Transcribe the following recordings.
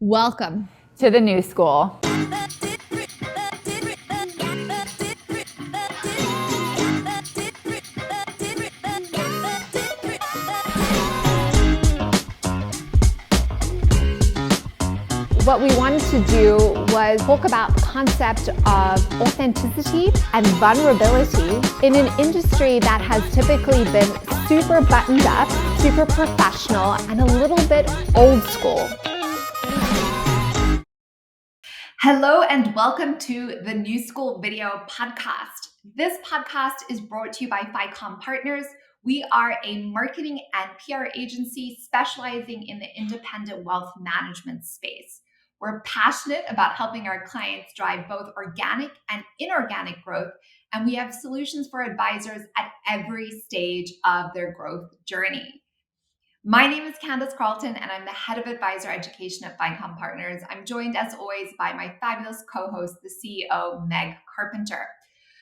Welcome to the new school. What we wanted to do was talk about the concept of authenticity and vulnerability in an industry that has typically been super buttoned up, super professional, and a little bit old school. Hello and welcome to the New School Video Podcast. This podcast is brought to you by Ficomm Partners. We are a marketing and PR agency specializing in the independent wealth management space. We're passionate about helping our clients drive both organic and inorganic growth, and we have solutions for advisors at every stage of their growth journey. My name is Candace Carlton, and I'm the head of advisor education at Ficomm Partners. I'm joined, as always, by my fabulous co-host, the CEO, Meg Carpenter.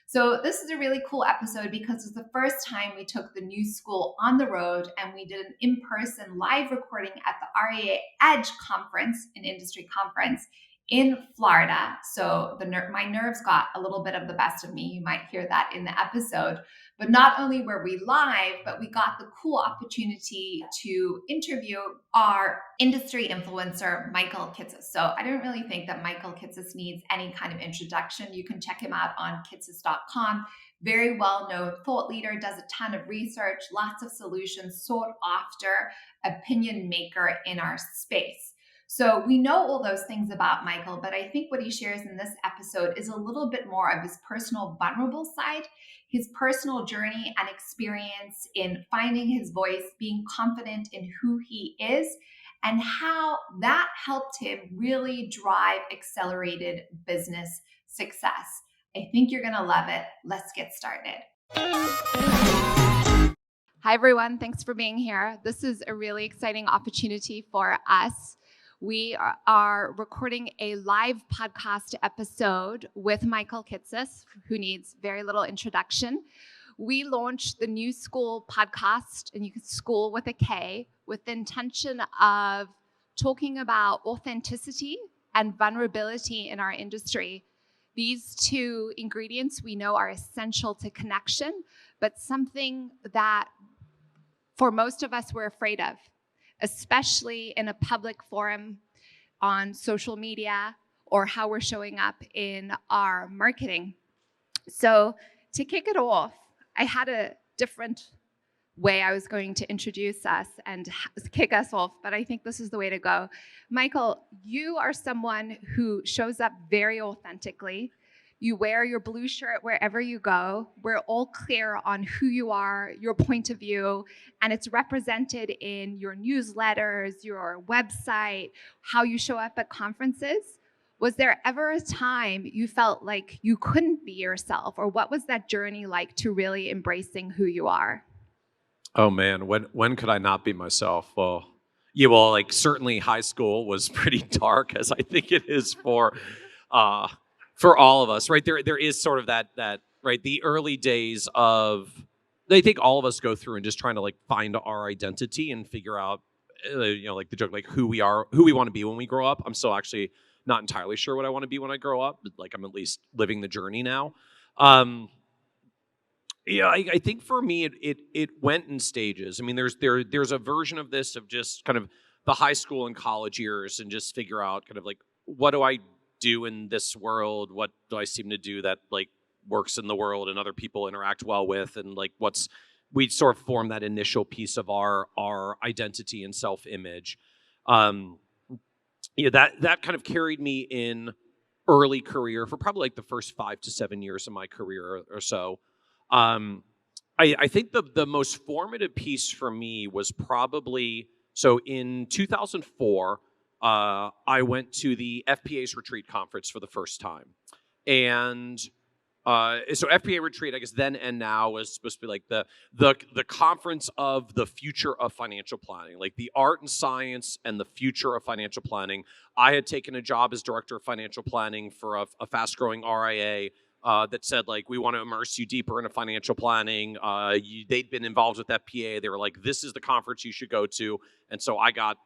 So this is a really cool episode because it's the first time we took the new school on the road and we did an in-person live recording at the REA Edge conference, an industry conference in Florida. So my nerves got a little bit of the best of me. You might hear that in the episode. But not only were we live, but we got the cool opportunity to interview our industry influencer, Michael Kitces. So I don't really think that Michael Kitces needs any kind of introduction. You can check him out on kitces.com. Very well-known thought leader, does a ton of research, lots of solutions, sought after opinion maker in our space. So we know all those things about Michael, but I think what he shares in this episode is a little bit more of his personal vulnerable side, his personal journey and experience in finding his voice, being confident in who he is, and how that helped him really drive accelerated business success. I think you're going to love it. Let's get started. Hi, everyone. Thanks for being here. This is a really exciting opportunity for us. We are recording a live podcast episode with Michael Kitces, who needs very little introduction. We launched the New School podcast, and you can Skool with a K, with the intention of talking about authenticity and vulnerability in our industry. These two ingredients we know are essential to connection, but something that for most of us we're afraid of, especially in a public forum on social media or how we're showing up in our marketing. So to kick it off, I had a different way I was going to introduce us and kick us off, but I think this is the way to go. Michael, you are someone who shows up very authentically. You wear your blue shirt wherever you go. We're all clear on who you are, your point of view, and it's represented in your newsletters, your website, how you show up at conferences. Was there ever a time you felt like you couldn't be yourself, or what was that journey like to really embracing who you are? Oh man, when could I not be myself? Well, like certainly high school was pretty dark, as I think it is for all of us, right? There is sort of that right, the early days of, I think all of us go through and just trying to like find our identity and figure out, like the joke, like who we are, who we want to be when we grow up. I'm still actually not entirely sure what I want to be when I grow up, but like I'm at least living the journey now. I think for me it went in stages. I mean, there's a version of this of just kind of the high school and college years and just figure out kind of like, what do I do in this world? What do I seem to do that like works in the world and other people interact well with? And like we sort of form that initial piece of our identity and self-image. That kind of carried me in early career for probably like the first 5 to 7 years of my career or so. I think the most formative piece for me was probably, so in 2004, I went to the FPA's retreat conference for the first time. And so FPA retreat, I guess then and now, was supposed to be like the conference of the future of financial planning, like the art and science and the future of financial planning. I had taken a job as director of financial planning for a fast-growing RIA that said, like, we want to immerse you deeper into financial planning. They'd been involved with FPA. They were like, this is the conference you should go to. And so I got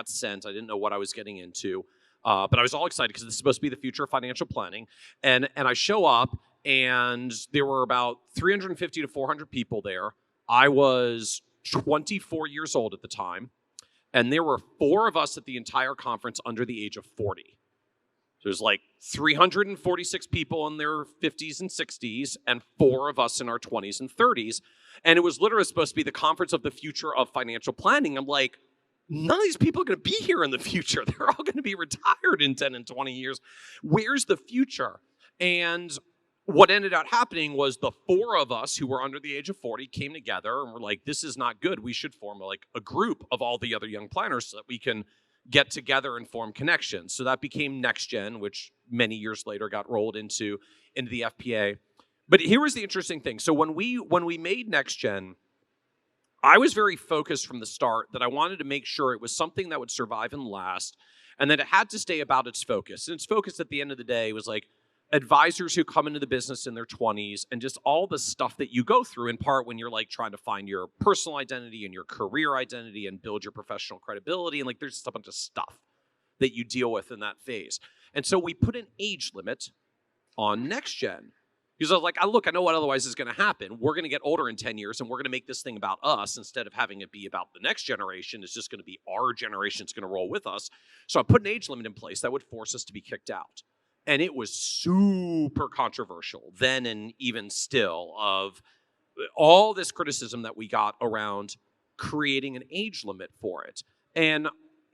sent. I didn't know what I was getting into. But I was all excited because this is supposed to be the future of financial planning. And I show up, and there were about 350 to 400 people there. I was 24 years old at the time. And there were 4 of us at the entire conference under the age of 40. There's like 346 people in their 50s and 60s, and 4 of us in our 20s and 30s. And it was literally supposed to be the conference of the future of financial planning. I'm like, none of these people are going to be here in the future. They're all going to be retired in 10 and 20 years. Where's the future? And what ended up happening was the 4 of us who were under the age of 40 came together and were like, this is not good. We should form a group of all the other young planners so that we can get together and form connections. So that became Next Gen, which many years later got rolled into the FPA. But here was the interesting thing. So when we made Next Gen, I was very focused from the start that I wanted to make sure it was something that would survive and last, and that it had to stay about its focus. And its focus at the end of the day was like advisors who come into the business in their 20s, and just all the stuff that you go through in part when you're like trying to find your personal identity and your career identity and build your professional credibility. And like there's just a bunch of stuff that you deal with in that phase. And so we put an age limit on Next Gen. Because I was like, I know what otherwise is going to happen. We're going to get older in 10 years, and we're going to make this thing about us instead of having it be about the next generation. It's just going to be our generation that's going to roll with us. So I put an age limit in place that would force us to be kicked out. And it was super controversial then and even still, of all this criticism that we got around creating an age limit for it. And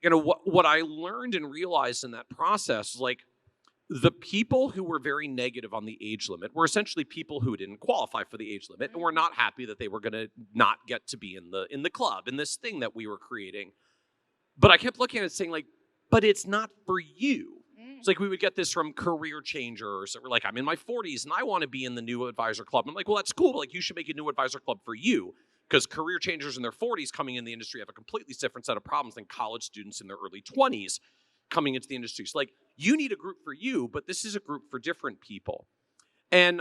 what I learned and realized in that process is like, the people who were very negative on the age limit were essentially people who didn't qualify for the age limit and were not happy that they were going to not get to be in the club, in this thing that we were creating. But I kept looking at it saying like, but it's not for you. It's like we would get this from career changers that were like, I'm in my 40s and I want to be in the new advisor club. And I'm like, well, that's cool. But like, you should make a new advisor club for you, because career changers in their 40s coming in the industry have a completely different set of problems than college students in their early 20s coming into the industry. So like, you need a group for you, but this is a group for different people. And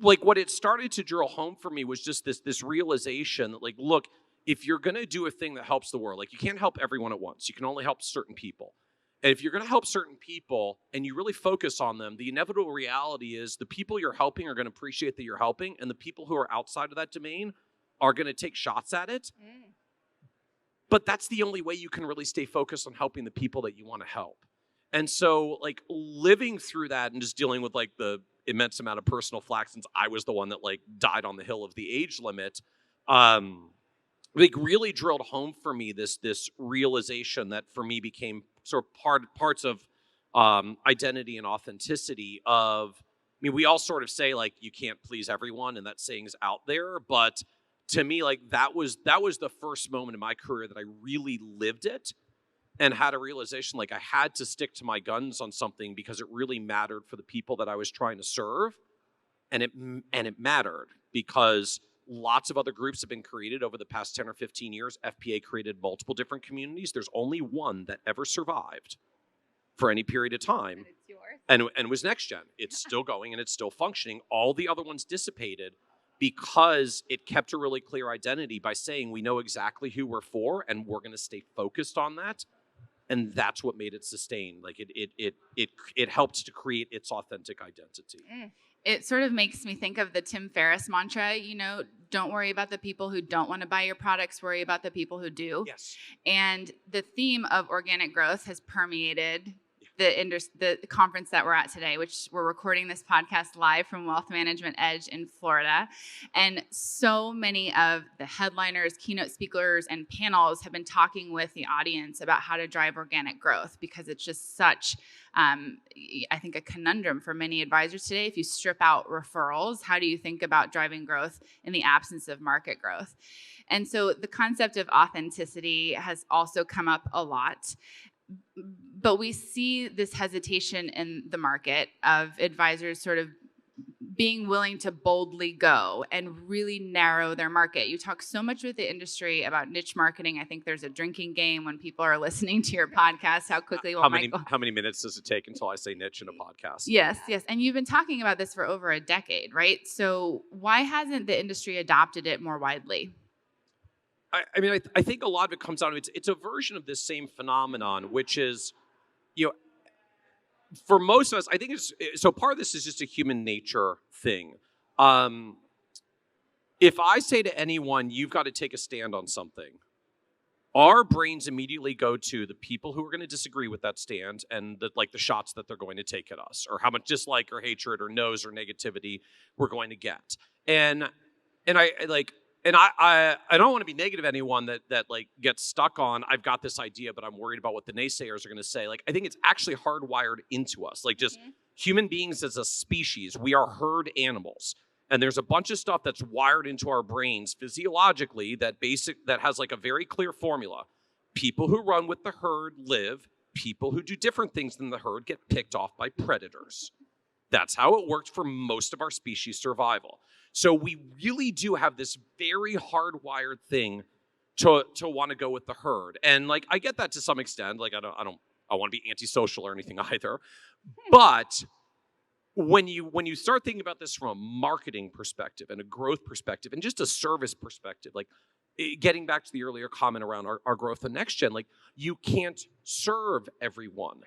like what it started to drill home for me was just this realization that like, look, if you're going to do a thing that helps the world, like you can't help everyone at once. You can only help certain people. And if you're going to help certain people and you really focus on them, the inevitable reality is the people you're helping are going to appreciate that you're helping, and the people who are outside of that domain are going to take shots at it. But that's the only way you can really stay focused on helping the people that you want to help. And so like living through that and just dealing with like the immense amount of personal flack, since I was the one that like died on the hill of the age limit, like really drilled home for me this realization that for me became sort of parts of identity and authenticity of, I mean, we all sort of say like you can't please everyone, and that saying's out there, but to me, like that was the first moment in my career that I really lived it and had a realization like I had to stick to my guns on something because it really mattered for the people that I was trying to serve. And it mattered because lots of other groups have been created over the past 10 or 15 years. FPA created multiple different communities. There's only one that ever survived for any period of time. And it's yours. And it was Next Gen. It's still going and it's still functioning. All the other ones dissipated because it kept a really clear identity by saying we know exactly who we're for and we're going to stay focused on that. And that's what made it sustain. Like it helped to create its authentic identity. It sort of makes me think of the Tim Ferriss mantra, don't worry about the people who don't want to buy your products, worry about the people who do. Yes. And the theme of organic growth has permeated the conference that we're at today, which we're recording this podcast live from Wealth Management Edge in Florida. And so many of the headliners, keynote speakers, and panels have been talking with the audience about how to drive organic growth, because it's just such, I think, a conundrum for many advisors today. If you strip out referrals, how do you think about driving growth in the absence of market growth? And so the concept of authenticity has also come up a lot. But we see this hesitation in the market of advisors sort of being willing to boldly go and really narrow their market. You talk so much with the industry about niche marketing. I think there's a drinking game when people are listening to your podcast. How quickly will Michael... How many minutes does it take until I say niche in a podcast? Yes. And you've been talking about this for over a decade, right? So why hasn't the industry adopted it more widely? I think a lot of it comes down to it's a version of this same phenomenon, which is, for most of us, I think so part of this is just a human nature thing. If I say to anyone, you've got to take a stand on something, our brains immediately go to the people who are going to disagree with that stand and the shots that they're going to take at us, or how much dislike or hatred or no's or negativity we're going to get. And I don't want to be negative to anyone that gets stuck on, I've got this idea, but I'm worried about what the naysayers are going to say. I think it's actually hardwired into us. Human beings as a species, we are herd animals. And there's a bunch of stuff that's wired into our brains physiologically that has a very clear formula. People who run with the herd live. People who do different things than the herd get picked off by predators. That's how it worked for most of our species survival. So we really do have this very hardwired thing to want to go with the herd. And I get that to some extent. I want to be antisocial or anything either. But when you start thinking about this from a marketing perspective and a growth perspective and just a service perspective, getting back to the earlier comment around our growth in next gen, you can't serve everyone.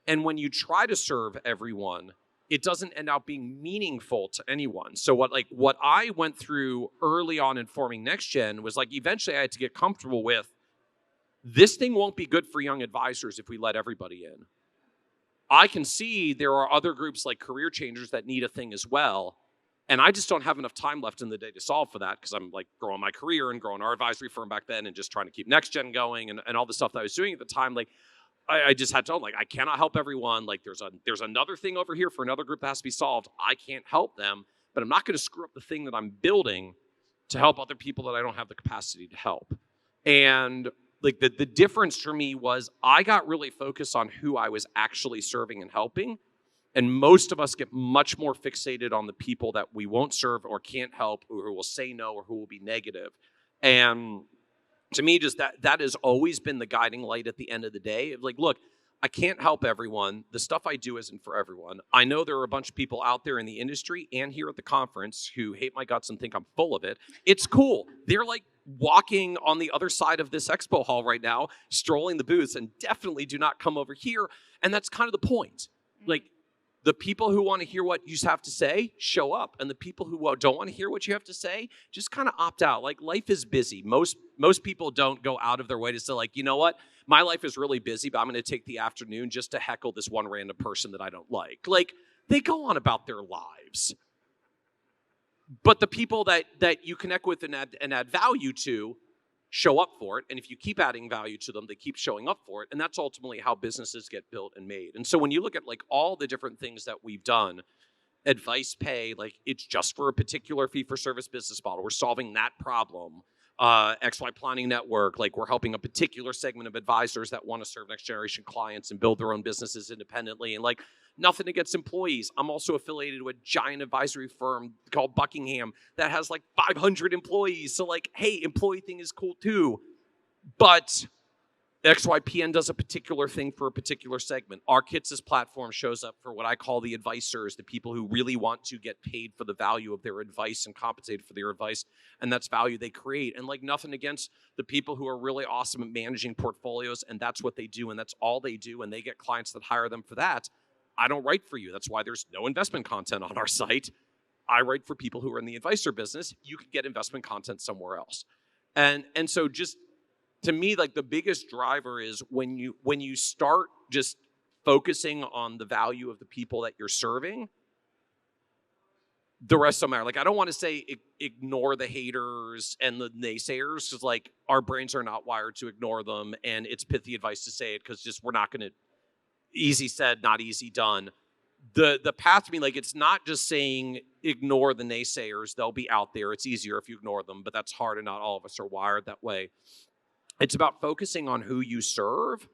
And when you try to serve everyone, it doesn't end up being meaningful to anyone. So what I went through early on in forming Next Gen was eventually I had to get comfortable with, this thing won't be good for young advisors if we let everybody in. I can see there are other groups like career changers that need a thing as well. And I just don't have enough time left in the day to solve for that because I'm growing my career and growing our advisory firm back then and just trying to keep Next Gen going and all the stuff that I was doing at the time. I just had to tell them, I cannot help everyone. There's another thing over here for another group that has to be solved. I can't help them, but I'm not going to screw up the thing that I'm building to help other people that I don't have the capacity to help. And the difference for me was I got really focused on who I was actually serving and helping. And most of us get much more fixated on the people that we won't serve or can't help or who will say no or who will be negative. And to me, just that has always been the guiding light at the end of the day. Look, I can't help everyone. The stuff I do isn't for everyone. I know there are a bunch of people out there in the industry and here at the conference who hate my guts and think I'm full of it. It's cool. They're walking on the other side of this expo hall right now, strolling the booths, and definitely do not come over here. And that's kind of the point. The people who want to hear what you have to say, show up. And the people who don't want to hear what you have to say, just kind of opt out. Life is busy. Most people don't go out of their way to say, you know what? My life is really busy, but I'm going to take the afternoon just to heckle this one random person that I don't like. They go on about their lives. But the people that you connect with and add value to show up for it. And if you keep adding value to them, they keep showing up for it. And that's ultimately how businesses get built and made. And so when you look at all the different things that we've done, Advice Pay, it's just for a particular fee-for-service business model. We're solving that problem. XY Planning Network, we're helping a particular segment of advisors that want to serve next generation clients and build their own businesses independently. And nothing against employees. I'm also affiliated with a giant advisory firm called Buckingham that has 500 employees. So hey, employee thing is cool too. But XYPN does a particular thing for a particular segment. Our Kitces platform shows up for what I call the advisors, the people who really want to get paid for the value of their advice and compensated for their advice, and that's value they create. And nothing against the people who are really awesome at managing portfolios, and that's what they do, and that's all they do, and they get clients that hire them for that. I don't write for you. That's why there's no investment content on our site. I write for people who are in the advisor business. You could get investment content somewhere else. And so just to me, the biggest driver is when you start just focusing on the value of the people that you're serving, the rest don't matter. I don't want to say ignore the haters and the naysayers because our brains are not wired to ignore them, and it's pithy advice to say it because we're not going to. Easy said, not easy done. The path to me, it's not just saying ignore the naysayers. They'll be out there. It's easier if you ignore them, but that's hard, and not all of us are wired that way. It's about focusing on who you serve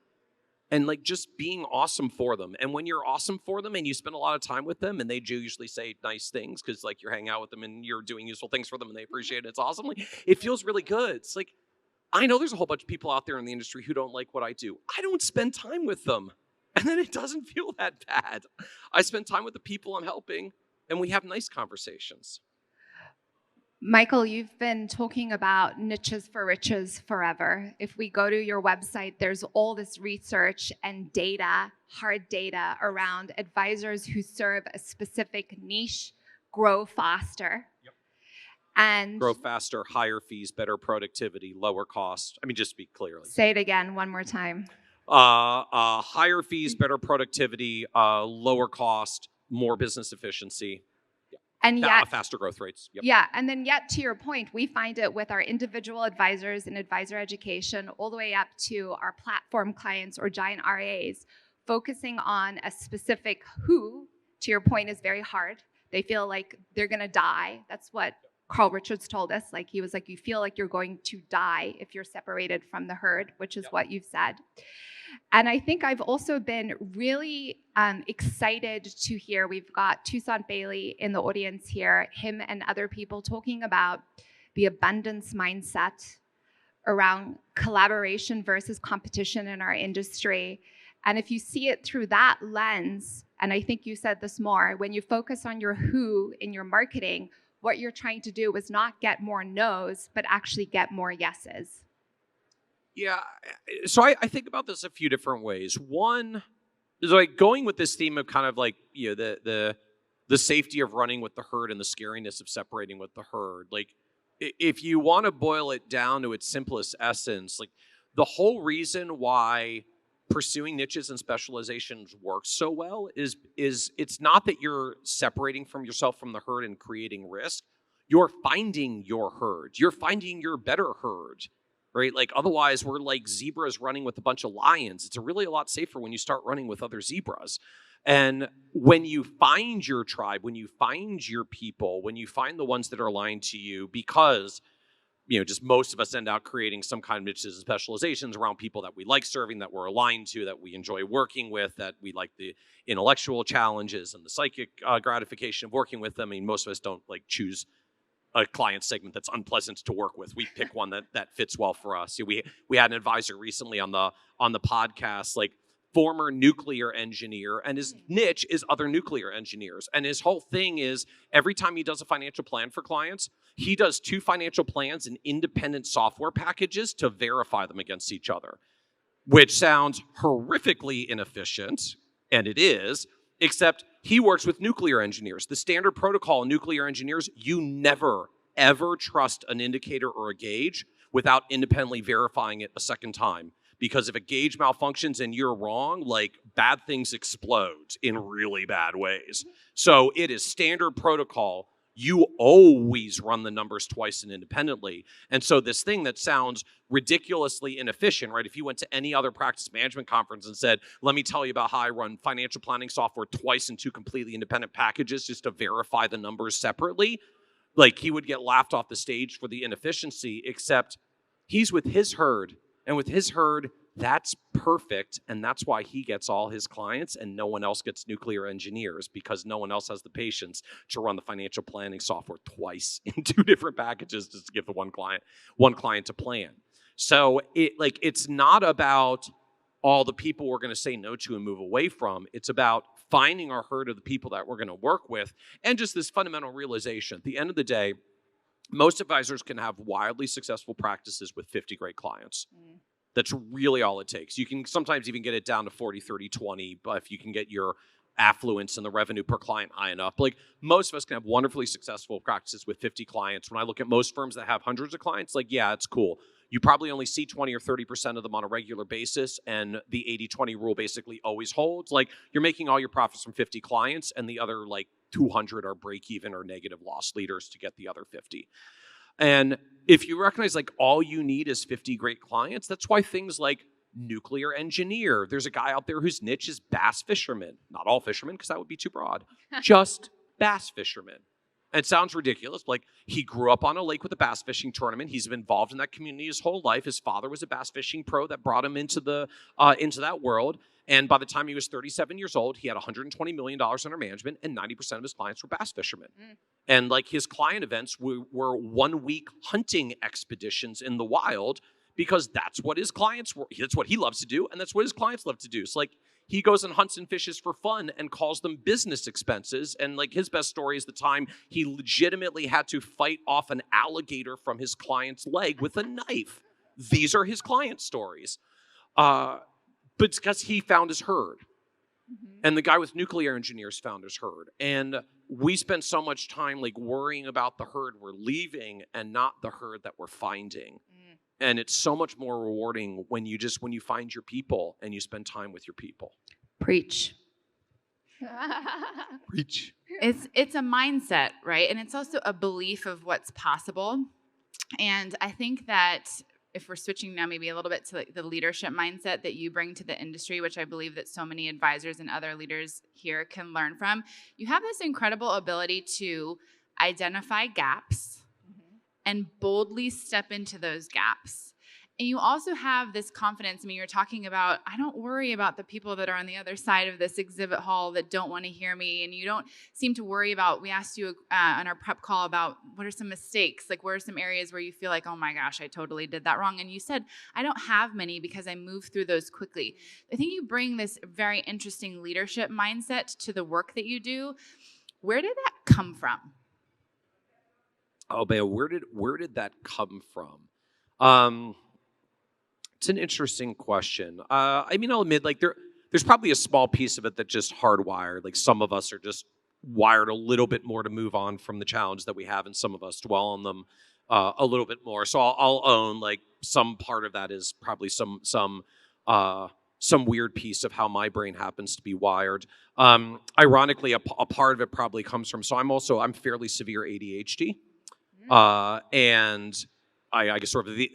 and like just being awesome for them. And when you're awesome for them and you spend a lot of time with them and they do usually say nice things because like you're hanging out with them and you're doing useful things for them and they appreciate it, it's awesome. Like, it feels really good. It's like, I know there's a whole bunch of people out there in the industry who don't like what I do. I don't spend time with them. And then it doesn't feel that bad. I spend time with the people I'm helping and we have nice conversations. Michael, you've been talking about niches for riches forever. If we go to your website, there's all this research and data, hard data around advisors who serve a specific niche grow faster. Yep. And grow faster, higher fees, better productivity, lower cost. I mean, just to be clear. Say it again one more time. Higher fees, better productivity, lower cost, more business efficiency. And yet, faster growth rates. Yep. Yeah, and then yet to your point, we find it with our individual advisors in advisor education, all the way up to our platform clients or giant RAs, focusing on a specific who, to your point, is very hard. They feel like they're going to die. That's what Carl Richards told us. Like, he was like, you feel like you're going to die if you're separated from the herd, which is what you've said. And I think I've also been really excited to hear, we've got Toussaint Bailey in the audience here, him and other people talking about the abundance mindset around collaboration versus competition in our industry. And if you see it through that lens, and I think you said this more, when you focus on your who in your marketing, what you're trying to do is not get more no's, but actually get more yeses. Yeah, so I think about this a few different ways. One is like going with this theme of kind of like, you know, the safety of running with the herd and the scariness of separating with the herd. Like, if you want to boil it down to its simplest essence, like the whole reason why pursuing niches and specializations works so well is it's not that you're separating from yourself from the herd and creating risk. You're finding your herd. You're finding your better herd. Right? Like, otherwise we're like zebras running with a bunch of lions. It's really a lot safer when you start running with other zebras. And when you find your tribe, when you find your people, when you find the ones that are aligned to you, because, you know, just most of us end up creating some kind of niches and specializations around people that we like serving, that we're aligned to, that we enjoy working with, that we like the intellectual challenges and the psychic gratification of working with them. I mean, most of us don't like choose a client segment that's unpleasant to work with. We pick one that fits well for us. We had an advisor recently on the podcast, like former nuclear engineer, and his niche is other nuclear engineers. And his whole thing is every time he does a financial plan for clients, he does 2 financial plans in independent software packages to verify them against each other, which sounds horrifically inefficient, and it is, except he works with nuclear engineers. The standard protocol in nuclear engineers, you never, ever trust an indicator or a gauge without independently verifying it a second time. Because if a gauge malfunctions and you're wrong, like bad things explode in really bad ways. So it is standard protocol. You always run the numbers twice and independently. And so this thing that sounds ridiculously inefficient, right? If you went to any other practice management conference and said, let me tell you about how I run financial planning software twice in 2 completely independent packages just to verify the numbers separately, like he would get laughed off the stage for the inefficiency, except he's with his herd. And with his herd, that's perfect, and that's why he gets all his clients and no one else gets nuclear engineers, because no one else has the patience to run the financial planning software twice in 2 different packages just to give the one client to plan. So it's not about all the people we're going to say no to and move away from. It's about finding our herd of the people that we're going to work with, and just this fundamental realization. At the end of the day, most advisors can have wildly successful practices with 50 great clients. That's really all it takes. You can sometimes even get it down to 40, 30, 20, but if you can get your affluence and the revenue per client high enough. Like, most of us can have wonderfully successful practices with 50 clients. When I look at most firms that have hundreds of clients, like, yeah, it's cool. You probably only see 20 or 30% of them on a regular basis, and the 80-20 rule basically always holds. Like, you're making all your profits from 50 clients, and the other, like, 200 are break-even or negative loss leaders to get the other 50. And if you recognize, like, all you need is 50 great clients, that's why things like nuclear engineer, there's a guy out there whose niche is bass fishermen. Not all fishermen, because that would be too broad. Just bass fishermen. And it sounds ridiculous. Like, he grew up on a lake with a bass fishing tournament. He's been involved in that community his whole life. His father was a bass fishing pro that brought him into that world. And by the time he was 37 years old, he had $120 million under management, and 90% of his clients were bass fishermen. And like, his client events were 1 week hunting expeditions in the wild, because that's what his clients were. That's what he loves to do, and that's what his clients love to do. So like, he goes and hunts and fishes for fun and calls them business expenses. And like, his best story is the time he legitimately had to fight off an alligator from his client's leg with a knife. These are his client stories. But it's because he found his herd. And the guy with nuclear engineers found his herd. And we spend so much time like worrying about the herd we're leaving and not the herd that we're finding. And it's so much more rewarding when you find your people and you spend time with your people. Preach. Preach. It's a mindset, right? And it's also a belief of what's possible. And I think that if we're switching now maybe a little bit to the leadership mindset that you bring to the industry, which I believe that so many advisors and other leaders here can learn from, you have this incredible ability to identify gaps and boldly step into those gaps. And you also have this confidence. I mean, you're talking about, I don't worry about the people that are on the other side of this exhibit hall that don't want to hear me. And you don't seem to worry about, we asked you on our prep call about what are some mistakes? Like, where are some areas where you feel like, oh my gosh, I totally did that wrong? And you said, I don't have many because I move through those quickly. I think you bring this very interesting leadership mindset to the work that you do. Where did that come from? Oh man, where did that come from? It's an interesting question. I mean, I'll admit, like, there's probably a small piece of it that just hardwired. Like, some of us are just wired a little bit more to move on from the challenge that we have, and some of us dwell on them a little bit more. So I'll own, like, some part of that is probably some weird piece of how my brain happens to be wired. Ironically, a part of it probably comes from. So I'm fairly severe ADHD, and I guess sort of the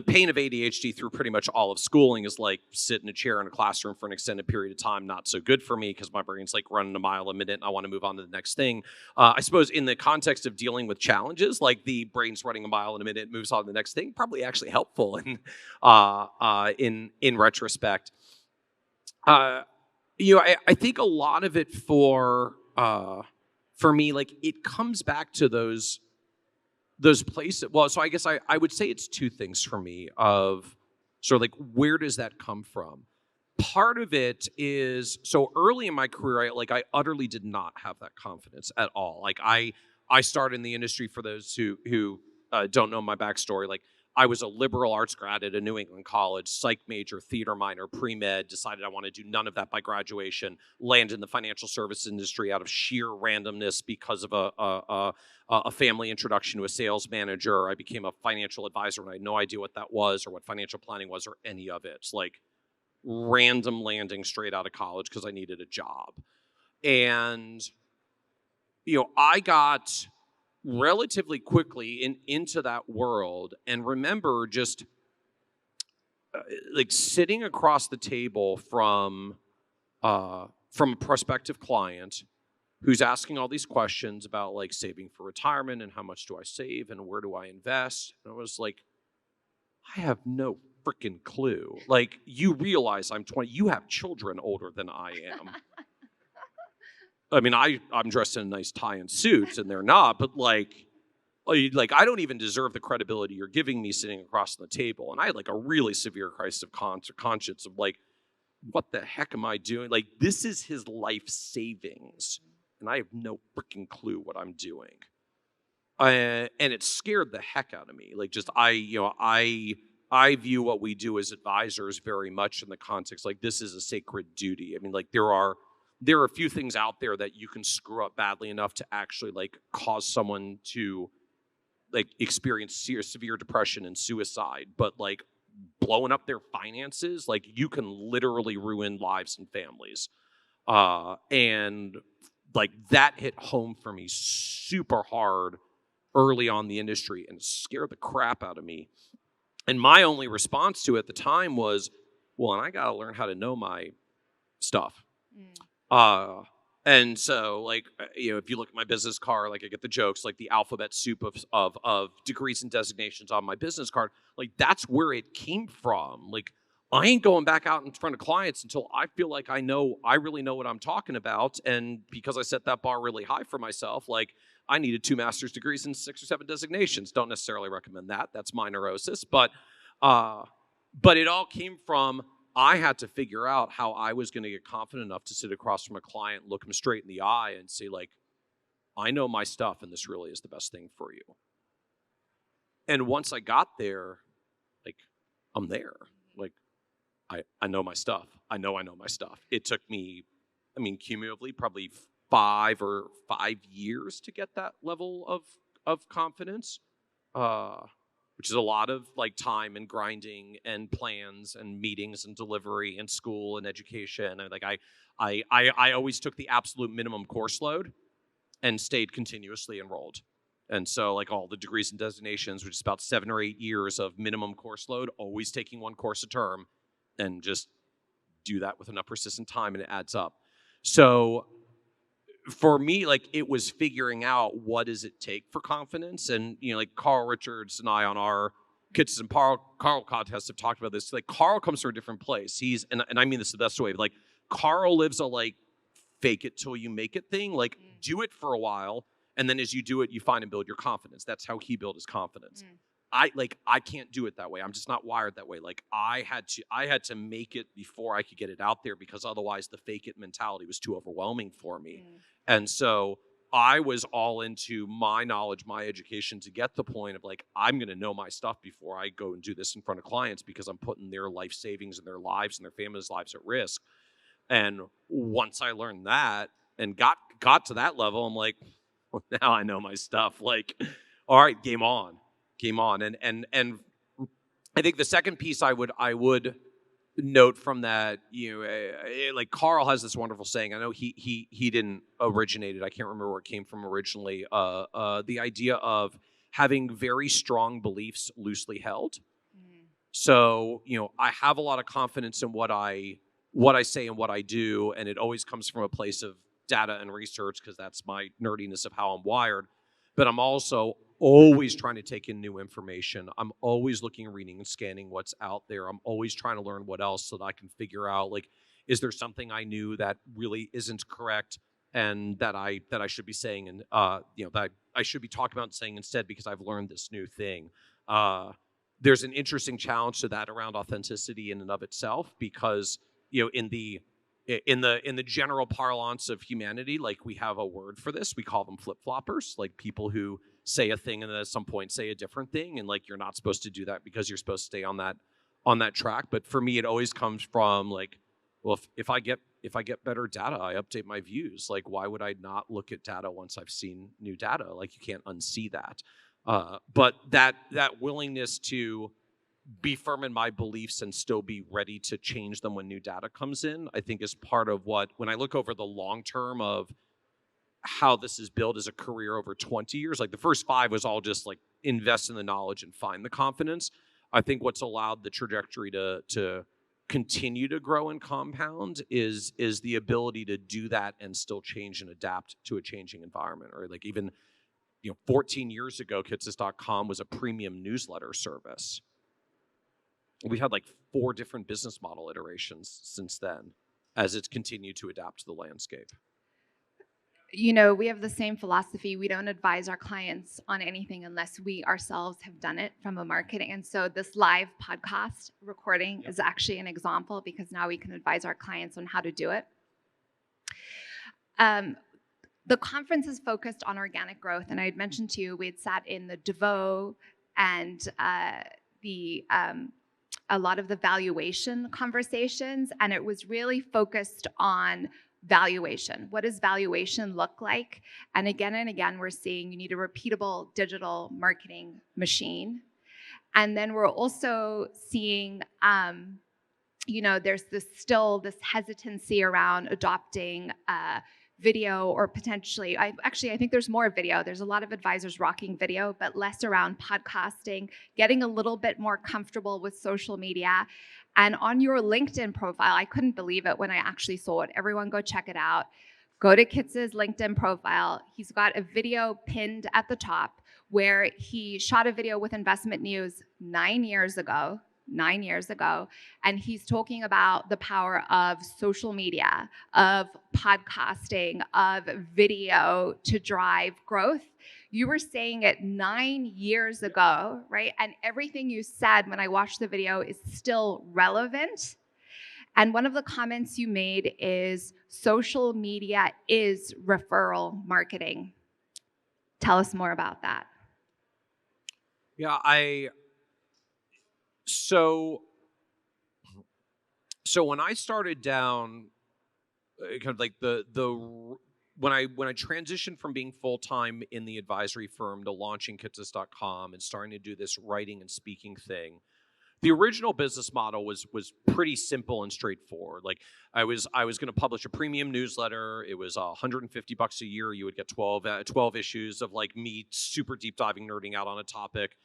pain of ADHD through pretty much all of schooling is like sit in a chair in a classroom for an extended period of time. Not so good for me because my brain's like running a mile a minute and I want to move on to the next thing. I suppose in the context of dealing with challenges, like the brain's running a mile in a minute, moves on to the next thing, probably actually helpful in retrospect. I think a lot of it for me, like, it comes back to those places. Well, so I guess I would say it's two things for me of sort of like, where does that come from? Part of it is, so early in my career, I utterly did not have that confidence at all. Like, I started in the industry, for those who don't know my backstory, like, I was a liberal arts grad at a New England college, psych major, theater minor, pre-med, decided I want to do none of that by graduation, landed in the financial service industry out of sheer randomness because of a family introduction to a sales manager. I became a financial advisor and I had no idea what that was or what financial planning was or any of it. It's like random landing straight out of college because I needed a job. And, I got relatively quickly into that world, and remember just like sitting across the table from a prospective client who's asking all these questions about like saving for retirement and how much do I save and where do I invest. And I was like, I have no freaking clue. Like, you realize I'm 20, you have children older than I am. I mean, I'm dressed in a nice tie and suit, and they're not, but like I don't even deserve the credibility you're giving me sitting across the table. And I had like a really severe crisis of conscience of like, what the heck am I doing? Like, this is his life savings, and I have no freaking clue what I'm doing. And it scared the heck out of me. Like, just I view what we do as advisors very much in the context, like, this is a sacred duty. I mean, like, there are a few things out there that you can screw up badly enough to actually like cause someone to like experience severe depression and suicide, but like blowing up their finances, like, you can literally ruin lives and families. And like, that hit home for me super hard early on in the industry and scared the crap out of me. And my only response to it at the time was, well, and I got to learn how to know my stuff. And so, like, if you look at my business card, like I get the jokes, like the alphabet soup of degrees and designations on my business card. Like that's where it came from. Like I ain't going back out in front of clients until I feel like I really know what I'm talking about. And because I set that bar really high for myself, like I needed 2 master's degrees and 6 or 7 designations. Don't necessarily recommend that. That's my neurosis, but it all came from I had to figure out how I was going to get confident enough to sit across from a client, look him straight in the eye and say, like, I know my stuff and this really is the best thing for you. And once I got there, like, I'm there. Like, I know my stuff. I know my stuff. It took me, cumulatively, probably 5 years to get that level of confidence. Which is a lot of like time and grinding and plans and meetings and delivery and school and education. And like I always took the absolute minimum course load and stayed continuously enrolled. And so like all the degrees and designations, which is about 7 or 8 years of minimum course load, always taking 1 course a term, and just do that with enough persistent time and it adds up. So for me, like it was figuring out what does it take for confidence. And, like Carl Richards and I on our Kitces and Carl podcast have talked about this. Like Carl comes from a different place. And I mean this the best way, but like Carl lives a like fake it till you make it thing. Like do it for a while. And then as you do it, you find and build your confidence. That's how he built his confidence. I can't do it that way. I'm just not wired that way. Like I had to make it before I could get it out there, because otherwise the fake it mentality was too overwhelming for me. And so I was all into my knowledge, my education, to get the point of like, I'm going to know my stuff before I go and do this in front of clients, because I'm putting their life savings and their lives and their families' lives at risk. And once I learned that and got to that level, I'm like, well, now I know my stuff. Like, all right, game on. And I think the second piece I would note from that, like Carl has this wonderful saying. I know he didn't originate it. I can't remember where it came from originally. The idea of having very strong beliefs loosely held. So, I have a lot of confidence in what I say and what I do, and it always comes from a place of data and research, because that's my nerdiness of how I'm wired. But I'm also always trying to take in new information. I'm always looking, reading, and scanning what's out there. I'm always trying to learn what else, so that I can figure out, like, is there something I knew that really isn't correct and that I should be saying, and that I should be talking about and saying instead, because I've learned this new thing. There's an interesting challenge to that around authenticity in and of itself, because in the general parlance of humanity, like we have a word for this. We call them flip-floppers, like people who say a thing and then at some point say a different thing, and like you're not supposed to do that because you're supposed to stay on that track. But for me, it always comes from like, well, if I get better data, I update my views. Like, why would I not look at data once I've seen new data? Like, you can't unsee that. But that willingness to be firm in my beliefs and still be ready to change them when new data comes in, I think is part of what, when I look over the long term of how this is built as a career over 20 years, like the first 5 was all just like invest in the knowledge and find the confidence. I think what's allowed the trajectory to continue to grow and compound is the ability to do that and still change and adapt to a changing environment. Or like even 14 years ago, Kitces.com was a premium newsletter service. We've had like 4 different business model iterations since then as it's continued to adapt to the landscape. We have the same philosophy. We don't advise our clients on anything unless we ourselves have done it from a marketing. And so this live podcast recording is actually an example, because now we can advise our clients on how to do it. The conference is focused on organic growth. And I had mentioned to you, we had sat in the DeVoe and a lot of the valuation conversations, and it was really focused on valuation. What does valuation look like? And again, we're seeing you need a repeatable digital marketing machine. And then we're also seeing, there's this hesitancy around adopting video, or potentially, I think there's more video. There's a lot of advisors rocking video, but less around podcasting, getting a little bit more comfortable with social media. And on your LinkedIn profile, I couldn't believe it when I actually saw it. Everyone go check it out. Go to Kitces' LinkedIn profile. He's got a video pinned at the top where he shot a video with Investment News 9 years ago, and he's talking about the power of social media, of podcasting, of video to drive growth. You were saying it 9 years ago, right? And everything you said when I watched the video is still relevant. And one of the comments you made is social media is referral marketing. Tell us more about that. Yeah, so when I started down kind of like when I transitioned from being full-time in the advisory firm to launching Kitces.com and starting to do this writing and speaking thing, the original business model was pretty simple and straightforward. Like I was going to publish a premium newsletter. It was $150 a year. You would get 12 issues of like me super deep diving, nerding out on a topic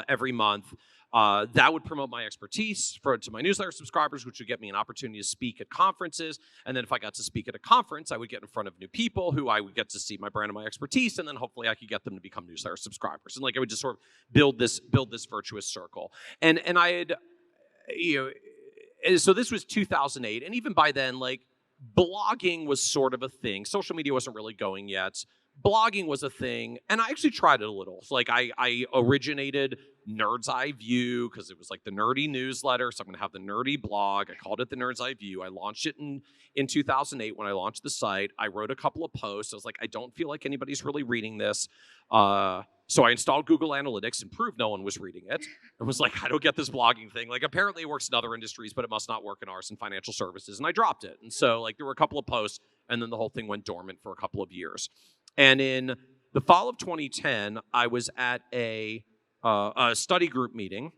every month. That would promote my expertise to my newsletter subscribers, which would get me an opportunity to speak at conferences. And then if I got to speak at a conference, I would get in front of new people who I would get to see my brand and my expertise. And then hopefully I could get them to become newsletter subscribers. And like I would just sort of build this virtuous circle. And I had, so this was 2008. And even by then, like blogging was sort of a thing. Social media wasn't really going yet. Blogging was a thing, and I actually tried it a little. So like I originated Nerd's Eye View because it was like the nerdy newsletter, so I'm going to have the nerdy blog. I called it the Nerd's Eye View. I launched it in 2008 when I launched the site. I wrote a couple of posts. I was like, I don't feel like anybody's really reading this. So I installed Google Analytics and proved no one was reading it. And was like, I don't get this blogging thing. Like apparently it works in other industries, but it must not work in ours in financial services. And I dropped it. And so like there were a couple of posts, and then the whole thing went dormant for a couple of years. And in the fall of 2010, I was at a study group meeting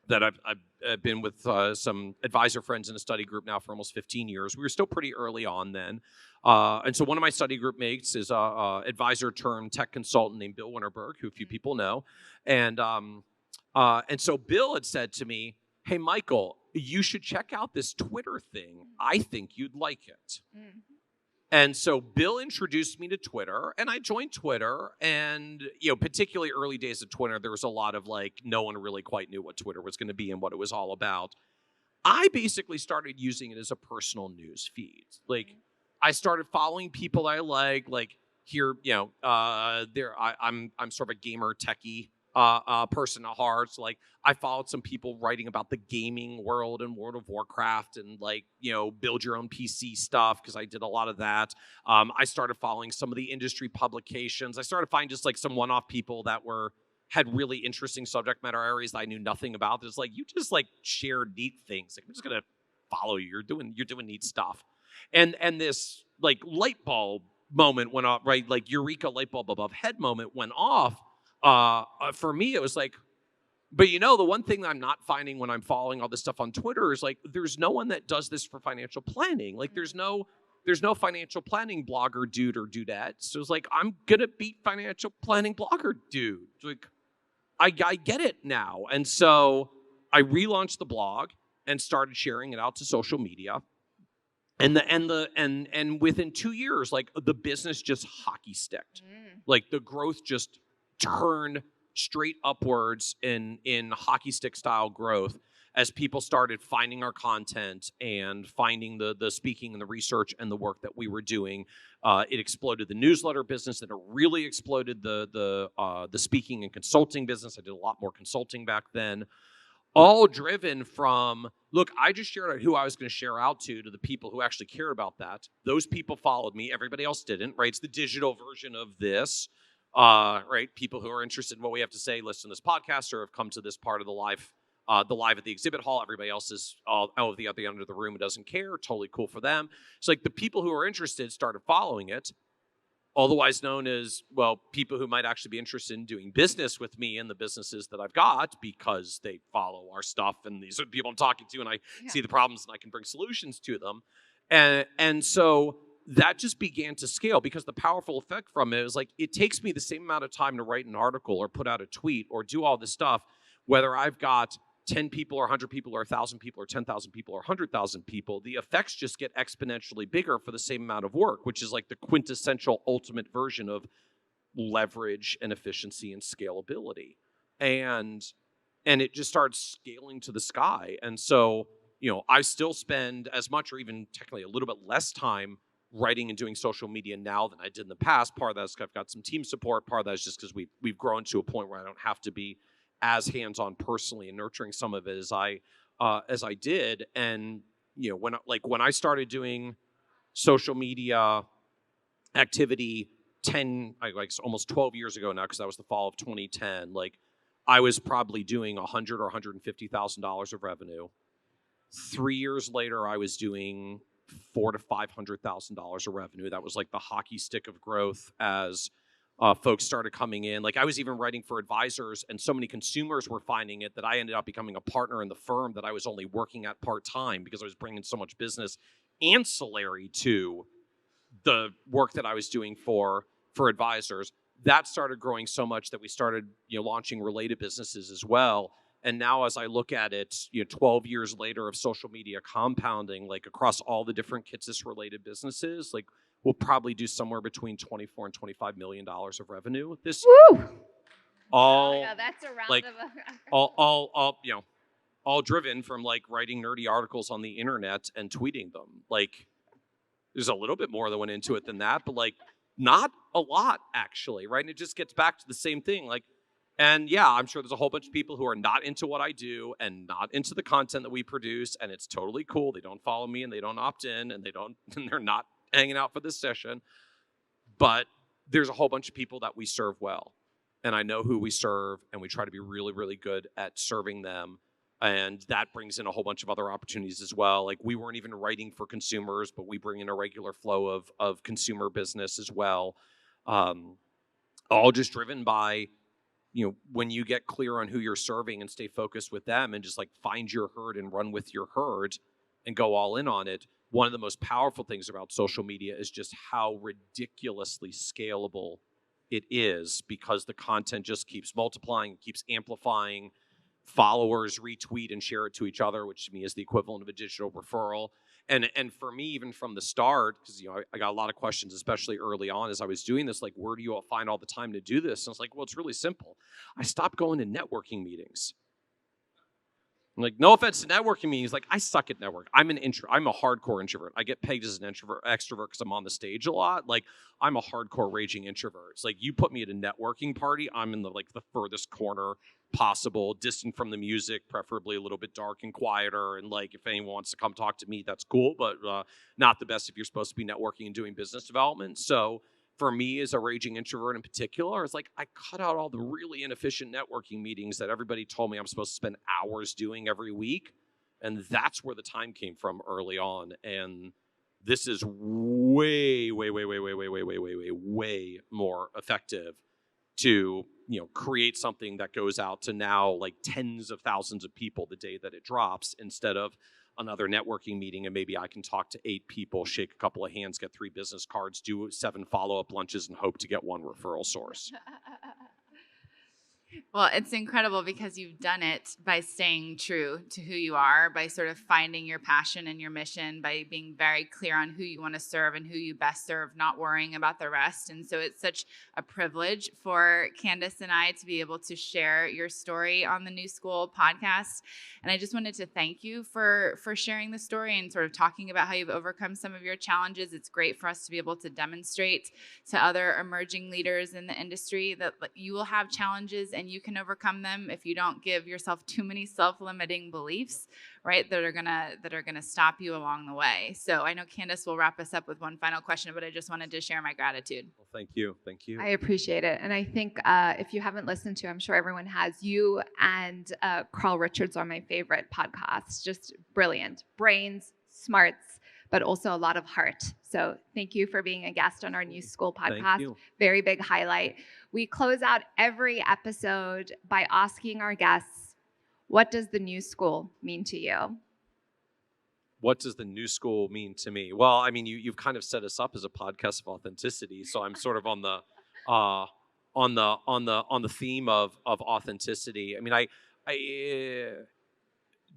that I've been with some advisor friends in a study group now for almost 15 years. We were still pretty early on then. And so one of my study group mates is a advisor turned tech consultant named Bill Winterberg, who a few people know. And so Bill had said to me, hey, Michael, you should check out this Twitter thing. I think you'd like it. Mm-hmm. And so Bill introduced me to Twitter, and I joined Twitter. And, particularly early days of Twitter, there was a lot of like, no one really quite knew what Twitter was going to be and what it was all about. I basically started using it as a personal news feed. Like, I started following people I like here, I'm sort of a gamer techie person at heart. So like I followed some people writing about the gaming world and World of Warcraft and like, build your own PC stuff because I did a lot of that. I started following some of the industry publications. I started finding just like some one-off people that had really interesting subject matter areas that I knew nothing about. It's like, you just like share neat things. Like I'm just going to follow you. You're doing neat stuff. And this like light bulb moment went off, right? Like Eureka light bulb above head moment went off. For me, it was like, but the one thing that I'm not finding when I'm following all this stuff on Twitter is like, there's no one that does this for financial planning. Like there's no financial planning blogger dude or dudette. So it's like, I'm going to beat financial planning blogger dude. Like I get it now. And so I relaunched the blog and started sharing it out to social media. And within 2 years, like the business just hockey sticked. Like the growth just turned straight upwards in hockey stick style growth as people started finding our content and finding the speaking and the research and the work that we were doing. It exploded the newsletter business, and it really exploded the speaking and consulting business. I did a lot more consulting back then. All driven from, look, I just shared out who I was going to share out to the people who actually cared about that. Those people followed me. Everybody else didn't, right? It's the digital version of this, right? People who are interested in what we have to say, listen to this podcast, or have come to this part of the live at the exhibit hall. Everybody else is all at the other end of the room and doesn't care. Totally cool for them. It's like the people who are interested started following it. Otherwise known as, well, people who might actually be interested in doing business with me and the businesses that I've got because they follow our stuff and these are people I'm talking to and I see the problems and I can bring solutions to them. And so that just began to scale because the powerful effect from it is like, it takes me the same amount of time to write an article or put out a tweet or do all this stuff, whether I've got 10 people or 100 people or 1,000 people or 10,000 people or 100,000 people, the effects just get exponentially bigger for the same amount of work, which is like the quintessential ultimate version of leverage and efficiency and scalability. And it just starts scaling to the sky. And so, I still spend as much or even technically a little bit less time writing and doing social media now than I did in the past. Part of that is I've got some team support. Part of that is just because we've grown to a point where I don't have to be as hands-on personally and nurturing some of it as I did. And when I started doing social media activity almost 12 years ago now, because that was the fall of 2010, I was probably doing $100,000 or $150,000 of revenue. 3 years later, I was doing $400,000 to $500,000 of revenue. That was like the hockey stick of growth as folks started coming in. I was even writing for advisors, and so many consumers were finding it that I ended up becoming a partner in the firm that I was only working at part-time because I was bringing so much business ancillary to the work that I was doing for advisors. That started growing so much that we started launching related businesses as well. And now as I look at it, 12 years later of social media compounding, across all the different Kitces related businesses, we'll probably do somewhere between $24 and $25 million of revenue this year. Woo! That's a round like, of all driven from writing nerdy articles on the internet and tweeting them. There's a little bit more that went into it than that, but not a lot actually, right? And it just gets back to the same thing. And yeah, I'm sure there's a whole bunch of people who are not into what I do and not into the content that we produce, and it's totally cool. They don't follow me and they don't opt in and they're not hanging out for this session. But there's a whole bunch of people that we serve well. And I know who we serve, and we try to be really, really good at serving them. And that brings in a whole bunch of other opportunities as well. We weren't even writing for consumers, but we bring in a regular flow of consumer business as well. All just driven by, when you get clear on who you're serving and stay focused with them and just find your herd and run with your herd and go all in on it. One of the most powerful things about social media is just how ridiculously scalable it is, because the content just keeps multiplying, keeps amplifying. Followers retweet and share it to each other, which to me is the equivalent of a digital referral. And for me, even from the start, because I got a lot of questions, especially early on as I was doing this, where do you all find all the time to do this? And it's well, it's really simple. I stopped going to networking meetings. No offense to networking meetings, I suck at network. I'm a hardcore introvert. I get pegged as an extrovert because I'm on the stage a lot. I'm a hardcore raging introvert. It's you put me at a networking party, I'm in the furthest corner possible, distant from the music, preferably a little bit dark and quieter. And if anyone wants to come talk to me, that's cool, but not the best if you're supposed to be networking and doing business development. So for me as a raging introvert in particular, it's I cut out all the really inefficient networking meetings that everybody told me I'm supposed to spend hours doing every week. And that's where the time came from early on. And this is way, way, way, way, way, way, way, way, way, way, way more effective to create something that goes out to now tens of thousands of people the day that it drops, instead of another networking meeting and maybe I can talk to 8 people, shake a couple of hands, get 3 business cards, do 7 follow-up lunches, and hope to get 1 referral source. Well, it's incredible because you've done it by staying true to who you are, by sort of finding your passion and your mission, by being very clear on who you want to serve and who you best serve, not worrying about the rest. And so it's such a privilege for Candace and I to be able to share your story on the New Skool podcast. And I just wanted to thank you for sharing the story and sort of talking about how you've overcome some of your challenges. It's great for us to be able to demonstrate to other emerging leaders in the industry that you will have challenges and you can overcome them if you don't give yourself too many self-limiting beliefs, right, that are gonna stop you along the way. So I know Candace will wrap us up with one final question, but I just wanted to share my gratitude. Well, thank you. I appreciate it. And I think if you haven't listened to, I'm sure everyone has, you and Carl Richards are my favorite podcasts. Just brilliant. Brains, smarts, but also a lot of heart. So thank you for being a guest on our New Skool podcast. Thank you. Very big highlight. We close out every episode by asking our guests, what does the New Skool mean to you? What does the New Skool mean to me? Well, I mean, you've kind of set us up as a podcast of authenticity, so I'm sort of on the theme of authenticity. I mean,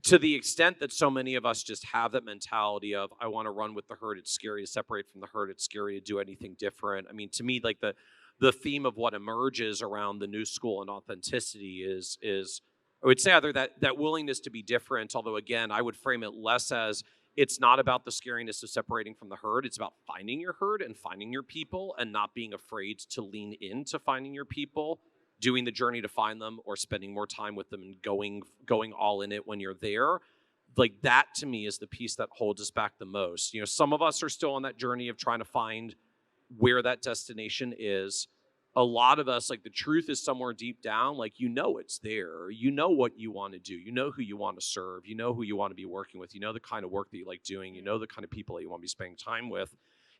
to the extent that so many of us just have that mentality of, I want to run with the herd, it's scary to separate from the herd, it's scary to do anything different. I mean, to me, like the theme of what emerges around the new school and authenticity is I would say either that willingness to be different, although again, I would frame it less as it's not about the scariness of separating from the herd. It's about finding your herd and finding your people and not being afraid to lean into finding your people, doing the journey to find them or spending more time with them and going all in it when you're there. Like that to me is the piece that holds us back the most. You know, some of us are still on that journey of trying to find where that destination is. A lot of us, like the truth is somewhere deep down, like you know it's there. You know what you want to do. You know who you want to serve. You know who you want to be working with. You know the kind of work that you like doing. You know the kind of people that you want to be spending time with.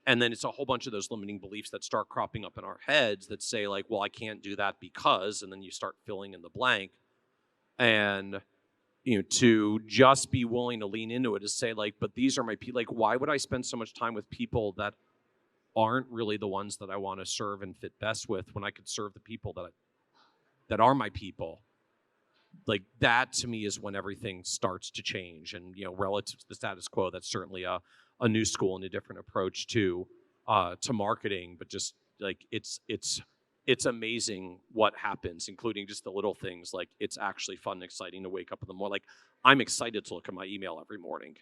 And then it's a whole bunch of those limiting beliefs that start cropping up in our heads that say like, well, I can't do that because, and then you start filling in the blank. And, you know, to just be willing to lean into it is say like, but these are my people. Like, why would I spend so much time with people that aren't really the ones that I want to serve and fit best with when I could serve the people that are my people? Like that to me is when everything starts to change. And, you know, relative to the status quo, that's certainly a new school and a different approach to marketing. But just like it's amazing what happens, including just the little things. Like it's actually fun and exciting to wake up in the morning. Like I'm excited to look at my email every morning,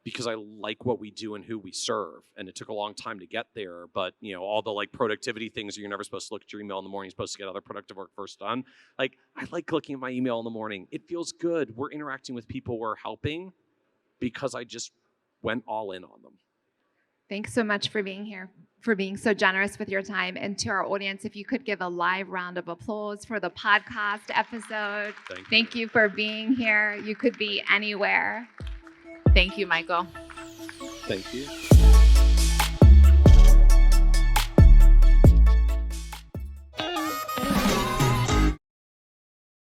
because I like what we do and who we serve. And it took a long time to get there, but you know, all the like productivity things, you're never supposed to look at your email in the morning, you're supposed to get other productive work first done. Like, I like looking at my email in the morning. It feels good. We're interacting with people we're helping because I just went all in on them. Thanks so much for being here, for being so generous with your time. And to our audience, if you could give a live round of applause for the podcast episode. Thank you for being here. You could be anywhere. Thank you, Michael. Thank you.